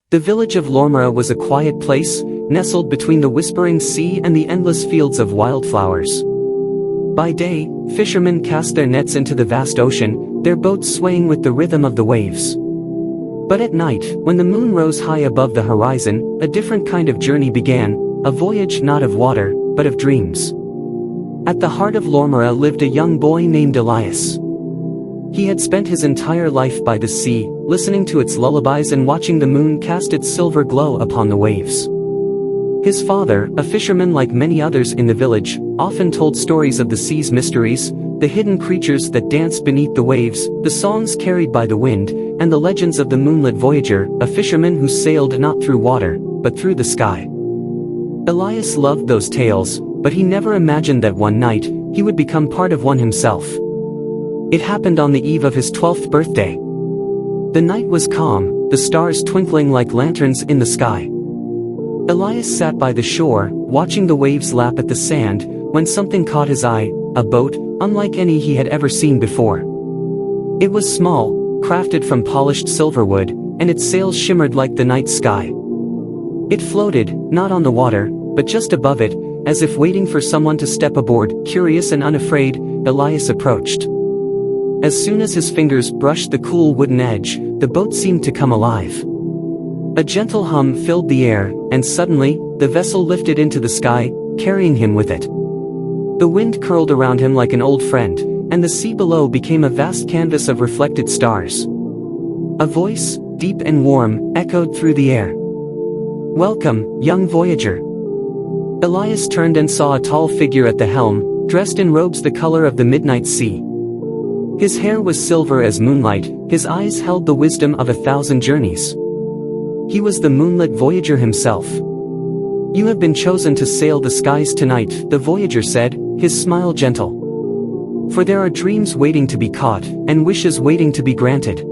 The village of Lormara was a quiet place, nestled between the whispering sea and the endless fields of wildflowers. By day, fishermen cast their nets into the vast ocean, their boats swaying with the rhythm of the waves. But at night, when the moon rose high above the horizon, a different kind of journey began, a voyage not of water, but of dreams. At the heart of Lormara lived a young boy named Elias. He had spent his entire life by the sea, listening to its lullabies and watching the moon cast its silver glow upon the waves. His father, a fisherman like many others in the village, often told stories of the sea's mysteries, the hidden creatures that danced beneath the waves, the songs carried by the wind, and the legends of the Moonlight Voyager, a fisherman who sailed not through water, but through the sky. Elias loved those tales, but he never imagined that one night, he would become part of one himself. It happened on the eve of his 12th birthday. The night was calm, the stars twinkling like lanterns in the sky. Elias sat by the shore, watching the waves lap at the sand, when something caught his eye, a boat, unlike any he had ever seen before. It was small, crafted from polished silverwood, and its sails shimmered like the night sky. It floated, not on the water, but just above it, as if waiting for someone to step aboard. Curious and unafraid, Elias approached. As soon as his fingers brushed the cool wooden edge, the boat seemed to come alive. A gentle hum filled the air, and suddenly, the vessel lifted into the sky, carrying him with it. The wind curled around him like an old friend, and the sea below became a vast canvas of reflected stars. A voice, deep and warm, echoed through the air. "Welcome, young voyager." Elias turned and saw a tall figure at the helm, dressed in robes the color of the midnight sea. His hair was silver as moonlight, his eyes held the wisdom of 1,000 journeys. He was the Moonlight Voyager himself. "You have been chosen to sail the skies tonight," the Voyager said, his smile gentle. "For there are dreams waiting to be caught, and wishes waiting to be granted."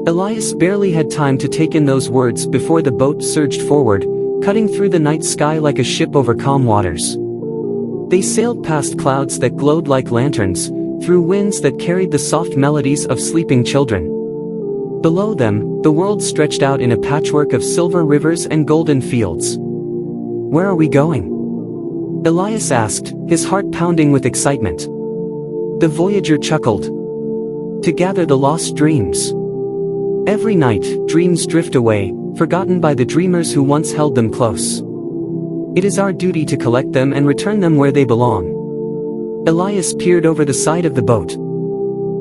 Elias barely had time to take in those words before the boat surged forward, cutting through the night sky like a ship over calm waters. They sailed past clouds that glowed like lanterns, through winds that carried the soft melodies of sleeping children. Below them, the world stretched out in a patchwork of silver rivers and golden fields. "Where are we going?" Elias asked, his heart pounding with excitement. The Voyager chuckled. "To gather the lost dreams. Every night, dreams drift away, forgotten by the dreamers who once held them close. It is our duty to collect them and return them where they belong." Elias peered over the side of the boat.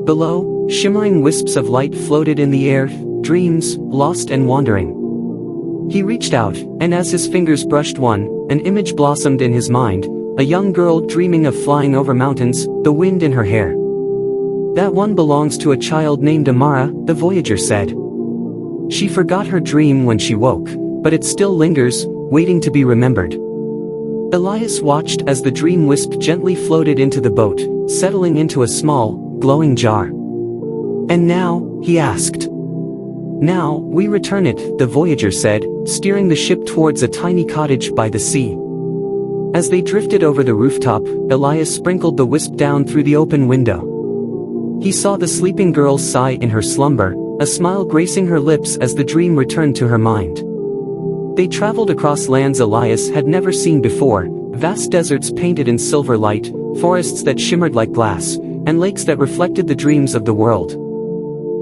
Below, shimmering wisps of light floated in the air, dreams, lost and wandering. He reached out, and as his fingers brushed one, an image blossomed in his mind, a young girl dreaming of flying over mountains, the wind in her hair. "That one belongs to a child named Amara," the Voyager said. "She forgot her dream when she woke, but it still lingers, waiting to be remembered." Elias watched as the dream wisp gently floated into the boat, settling into a small, glowing jar. "And now," he asked. "Now, we return it," the Voyager said, steering the ship towards a tiny cottage by the sea. As they drifted over the rooftop, Elias sprinkled the wisp down through the open window. He saw the sleeping girl sigh in her slumber, a smile gracing her lips as the dream returned to her mind. They traveled across lands Elias had never seen before, vast deserts painted in silver light, forests that shimmered like glass, and lakes that reflected the dreams of the world.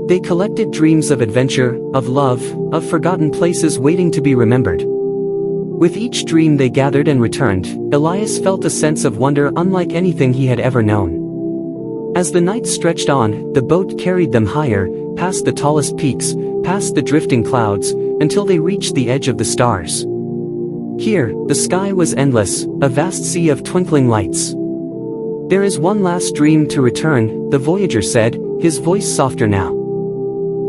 They collected dreams of adventure, of love, of forgotten places waiting to be remembered. With each dream they gathered and returned, Elias felt a sense of wonder unlike anything he had ever known. As the night stretched on, the boat carried them higher, past the tallest peaks, past the drifting clouds, until they reached the edge of the stars. Here, the sky was endless, a vast sea of twinkling lights. "There is one last dream to return," the Voyager said, his voice softer now.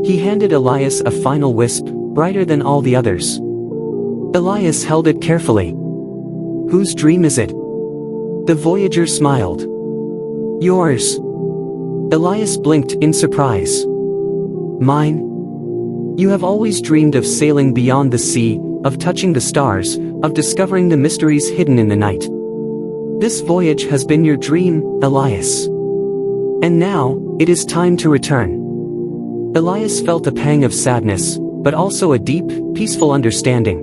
He handed Elias a final wisp, brighter than all the others. Elias held it carefully. "Whose dream is it?" The Voyager smiled. "Yours." Elias blinked in surprise. "Mine? You have always dreamed of sailing beyond the sea, of touching the stars, of discovering the mysteries hidden in the night. This voyage has been your dream, Elias. And now, it is time to return." Elias felt a pang of sadness, but also a deep, peaceful understanding.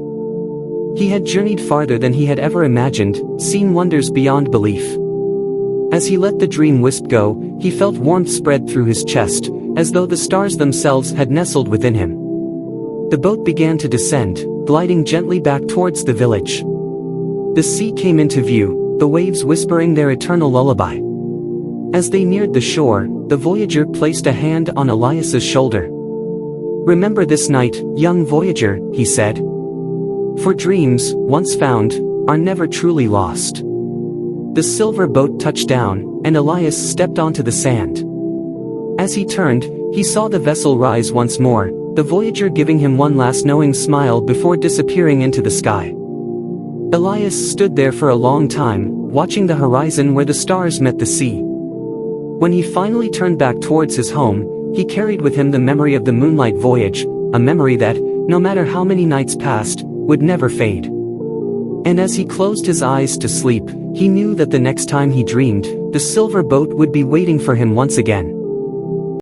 He had journeyed farther than he had ever imagined, seen wonders beyond belief. As he let the dream wisp go, he felt warmth spread through his chest, as though the stars themselves had nestled within him. The boat began to descend, gliding gently back towards the village. The sea came into view, the waves whispering their eternal lullaby. As they neared the shore, the voyager placed a hand on Elias's shoulder. "Remember this night, young voyager," he said. "For dreams, once found, are never truly lost." The silver boat touched down, and Elias stepped onto the sand. As he turned, he saw the vessel rise once more, the voyager giving him one last knowing smile before disappearing into the sky. Elias stood there for a long time, watching the horizon where the stars met the sea. When he finally turned back towards his home, he carried with him the memory of the Moonlight Voyage, a memory that, no matter how many nights passed, would never fade. And as he closed his eyes to sleep, he knew that the next time he dreamed, the silver boat would be waiting for him once again.